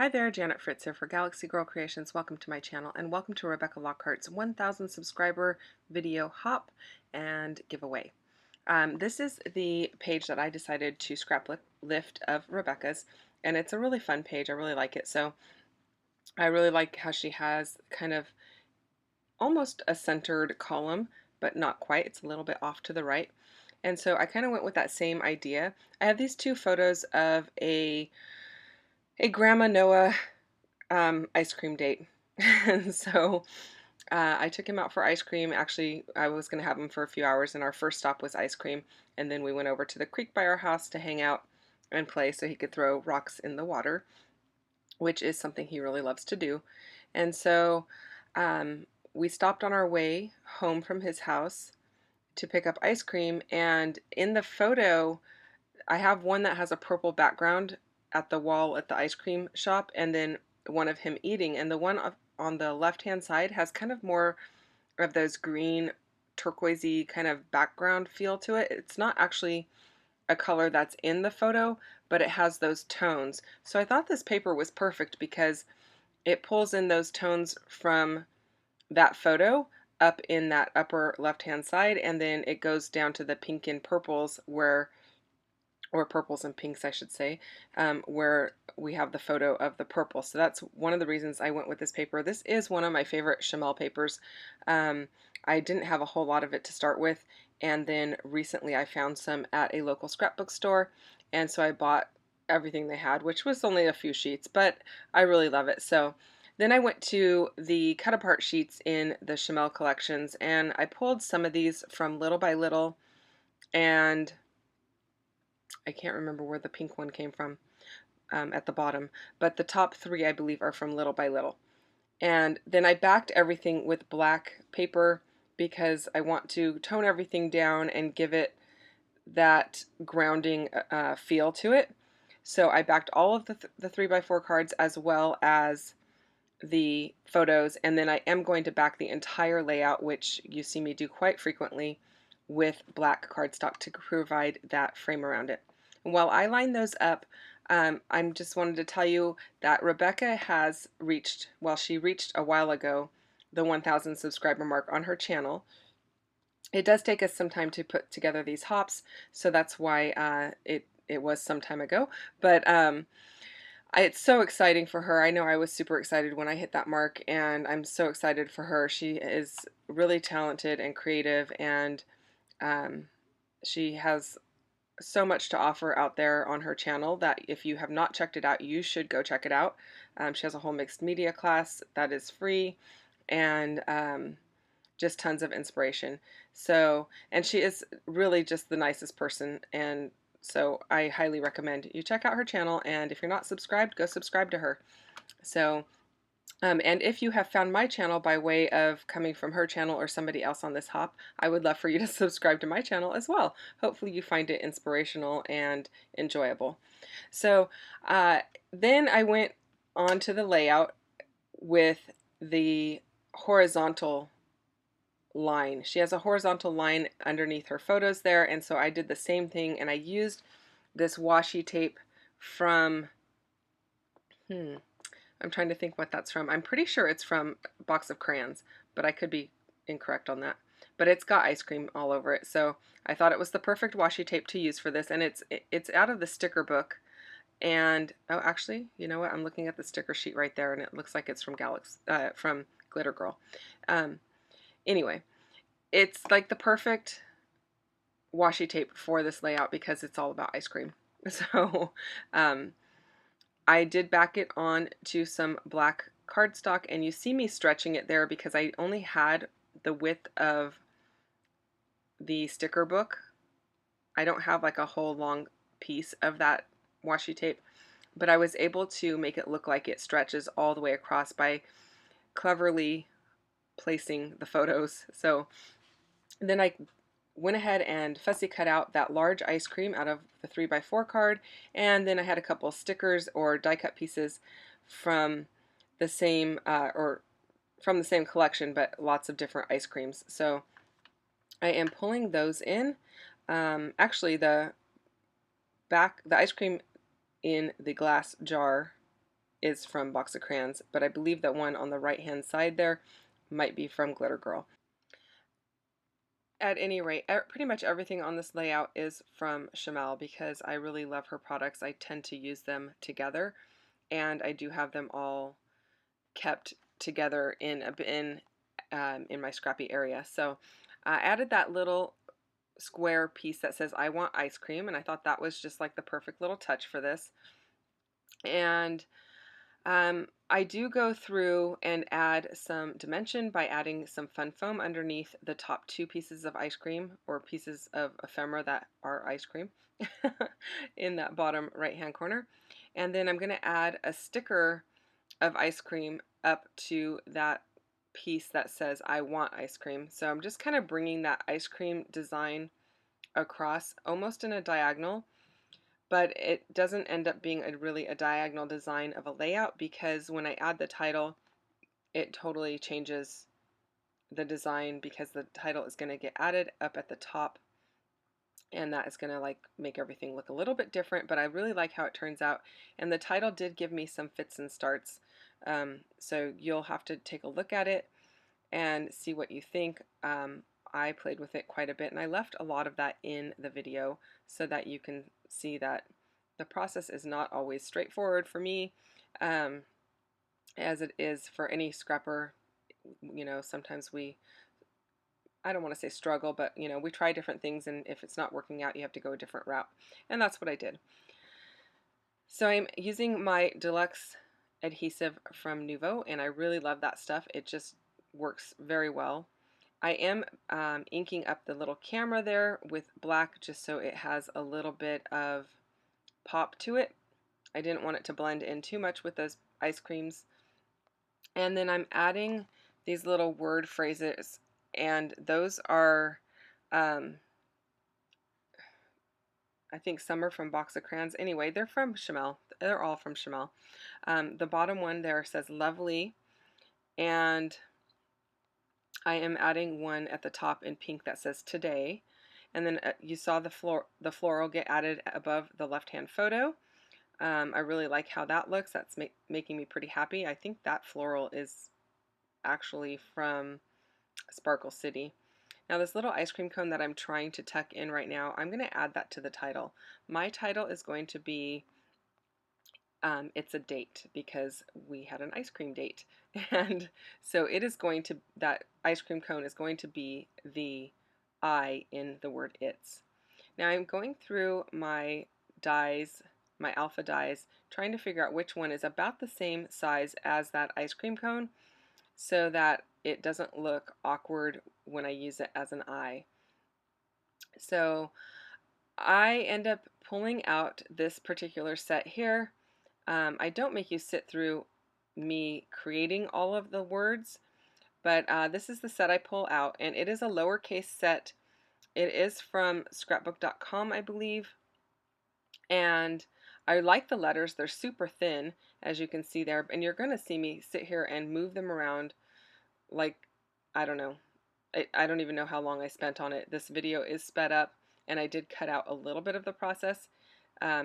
Hi there, Janet Fritz here for Galaxy Girl Creations. Welcome to my channel and welcome to Rebecca Lockhart's 1000 subscriber video hop and giveaway. This is the page that I decided to lift of Rebecca's, and it's a really fun page. I really like it. So I really like how she has kind of almost a centered column, but not quite. It's a little bit off to the right. And so I kind of went with that same idea. I have these two photos of a Grandma Noah ice cream date. And so I took him out for ice cream. Actually, I was going to have him for a few hours, and our first stop was ice cream. And then we went over to the creek by our house to hang out and play so he could throw rocks in the water, which is something he really loves to do. And so we stopped on our way home from his house to pick up ice cream. And in the photo, I have one that has a purple background at the wall at the ice cream shop, and then one of him eating, and the one on the left hand side has kind of more of those green turquoisey kind of background feel to it. It's not actually a color that's in the photo, but it has those tones. So I thought this paper was perfect because it pulls in those tones from that photo up in that upper left hand side, and then it goes down to the pink and purples or purples and pinks, I should say, where we have the photo of the purple. So that's one of the reasons I went with this paper. This is one of my favorite Chamel papers. I didn't have a whole lot of it to start with, and then recently I found some at a local scrapbook store, and so I bought everything they had, which was only a few sheets, but I really love it. So then I went to the cut apart sheets in the Chamel collections, and I pulled some of these from Little by Little, and I can't remember where the pink one came from at the bottom, but the top three I believe are from Little by Little. And then I backed everything with black paper because I want to tone everything down and give it that grounding feel to it. So I backed all of the 3x4 cards as well as the photos, and then I am going to back the entire layout, which you see me do quite frequently, with black cardstock to provide that frame around it. And while I line those up, I'm just wanted to tell you that Rebecca has reached, well, she reached a while ago, the 1000 subscriber mark on her channel. It does take us some time to put together these hops, so that's why it was some time ago. But it's so exciting for her. I know I was super excited when I hit that mark, and I'm so excited for her. She is really talented and creative, and she has so much to offer out there on her channel that if you have not checked it out, you should go check it out. She has a whole mixed media class that is free, and just tons of inspiration. So, and she is really just the nicest person, and so I highly recommend you check out her channel, and if you're not subscribed, go subscribe to her. So, and if you have found my channel by way of coming from her channel or somebody else on this hop, I would love for you to subscribe to my channel as well. Hopefully you find it inspirational and enjoyable. So then I went on to the layout with the horizontal line. She has a horizontal line underneath her photos there, and so I did the same thing, and I used this washi tape from, I'm trying to think what that's from. I'm pretty sure it's from a box of crayons, but I could be incorrect on that. But it's got ice cream all over it, so I thought it was the perfect washi tape to use for this, and it's out of the sticker book. And oh, actually, you know what? I'm looking at the sticker sheet right there, and it looks like it's from from Glitter Girl. Anyway, it's like the perfect washi tape for this layout because it's all about ice cream. So I did back it on to some black cardstock, and you see me stretching it there because I only had the width of the sticker book. I don't have like a whole long piece of that washi tape, but I was able to make it look like it stretches all the way across by cleverly placing the photos. So then I went ahead and fussy cut out that large ice cream out of the 3x4 card, and then I had a couple stickers or die cut pieces from the same collection, but lots of different ice creams. So I am pulling those in. Actually, the ice cream in the glass jar is from Box of Crayons, but I believe that one on the right hand side there might be from Glitter Girl. At any rate, pretty much everything on this layout is from Chamel because I really love her products. I tend to use them together, and I do have them all kept together in a bin in my scrappy area. So I added that little square piece that says I want ice cream, and I thought that was just like the perfect little touch for this. And I do go through and add some dimension by adding some fun foam underneath the top two pieces of ice cream, or pieces of ephemera that are ice cream in that bottom right hand corner. And then I'm going to add a sticker of ice cream up to that piece that says I want ice cream. So I'm just kind of bringing that ice cream design across almost in a diagonal, but it doesn't end up being really a diagonal design of a layout, because when I add the title, it totally changes the design, because the title is going to get added up at the top, and that is going to like make everything look a little bit different. But I really like how it turns out, and the title did give me some fits and starts, so you'll have to take a look at it and see what you think. I played with it quite a bit, and I left a lot of that in the video so that you can see that the process is not always straightforward for me, as it is for any scrapper. You know, sometimes I don't want to say struggle, but you know, we try different things, and if it's not working out, you have to go a different route. And that's what I did. So I'm using my deluxe adhesive from Nuvo, and I really love that stuff. It just works very well. I am inking up the little camera there with black, just so it has a little bit of pop to it. I didn't want it to blend in too much with those ice creams. And then I'm adding these little word phrases, and those are, I think some are from Box of Crayons. Anyway, they're from Chamel. They're all from Chamel. The bottom one there says lovely, and I am adding one at the top in pink that says today. And then you saw the floral get added above the left-hand photo. I really like how that looks. That's making me pretty happy. I think that floral is actually from Sparkle City. Now this little ice cream cone that I'm trying to tuck in right now, I'm going to add that to the title. My title is going to be it's a date, because we had an ice cream date, and so it is going to, that ice cream cone is going to be the I in the word it's. Now I'm going through my dies, my alpha dies, trying to figure out which one is about the same size as that ice cream cone, so that it doesn't look awkward when I use it as an I. So I end up pulling out this particular set here. I don't make you sit through me creating all of the words, but this is the set I pull out, and it is a lowercase set. It is from scrapbook.com, I believe, and I like the letters. They're super thin, as you can see there, and you're going to see me sit here and move them around like, I don't know. I don't even know how long I spent on it. This video is sped up, and I did cut out a little bit of the process.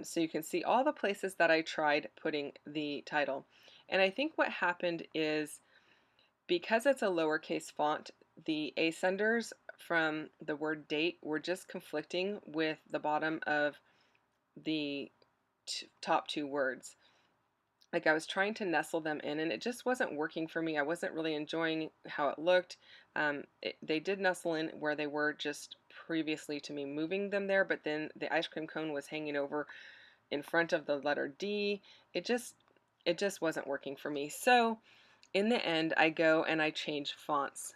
So you can see all the places that I tried putting the title. And I think what happened is, because it's a lowercase font, the ascenders from the word date were just conflicting with the bottom of the top two words. Like, I was trying to nestle them in, and it just wasn't working for me. I wasn't really enjoying how it looked. They did nestle in where they were just previously to me moving them there, but then the ice cream cone was hanging over in front of the letter D. It just wasn't working for me. So in the end, I go and I change fonts.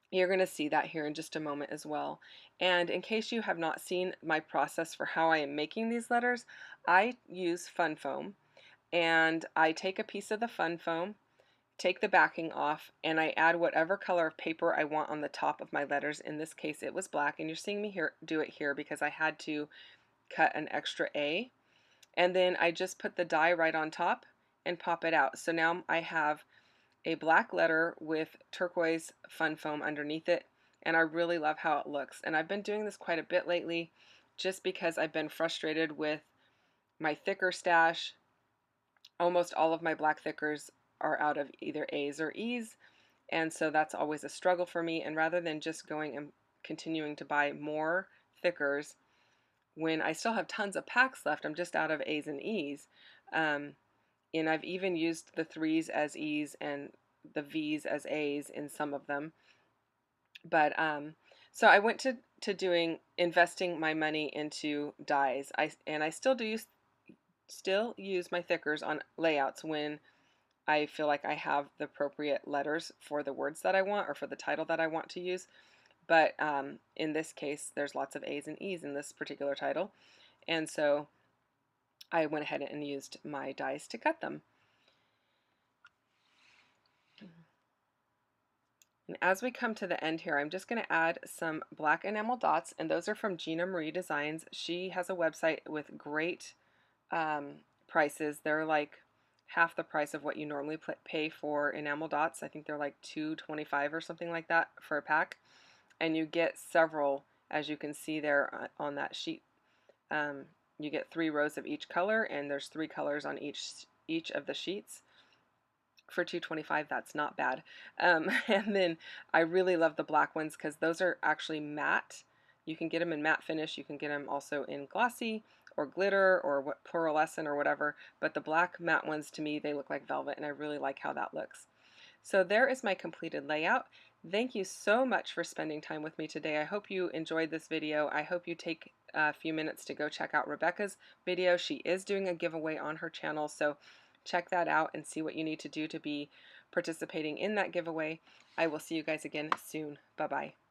You're going to see that here in just a moment as well. And in case you have not seen my process for how I am making these letters, I use fun foam, and I take a piece of the fun foam, take the backing off, and I add whatever color of paper I want on the top of my letters. In this case, it was black, and you're seeing me here do it here because I had to cut an extra A. And then I just put the die right on top and pop it out. So now I have a black letter with turquoise fun foam underneath it, and I really love how it looks. And I've been doing this quite a bit lately, just because I've been frustrated with my thicker stash almost all of my black thickers are out of either A's or E's, and so that's always a struggle for me. And rather than just going and continuing to buy more thickers when I still have tons of packs left, I'm just out of A's and E's. And I've even used the 3's as E's and the V's as A's in some of them. But so I went to doing investing my money into dies. I still use my thickers on layouts when I feel like I have the appropriate letters for the words that I want or for the title that I want to use. But in this case, there's lots of A's and E's in this particular title. And so I went ahead and used my dies to cut them. And as we come to the end here, I'm just going to add some black enamel dots, and those are from Gina Marie Designs. She has a website with great prices. They're like half the price of what you normally pay for enamel dots. I think they're like $2.25 or something like that for a pack. And you get several, as you can see there on that sheet. You get 3 rows of each color, and there's 3 colors on each of the sheets. For $2.25, that's not bad. And then I really love the black ones because those are actually matte. You can get them in matte finish. You can get them also in glossy or glitter or what pearlescent or whatever. But the black matte ones, to me, they look like velvet, and I really like how that looks. So there is my completed layout. Thank you so much for spending time with me today. I hope you enjoyed this video. I hope you take a few minutes to go check out Rebecca's video. She is doing a giveaway on her channel, so check that out and see what you need to do to be participating in that giveaway. I will see you guys again soon. Bye-bye.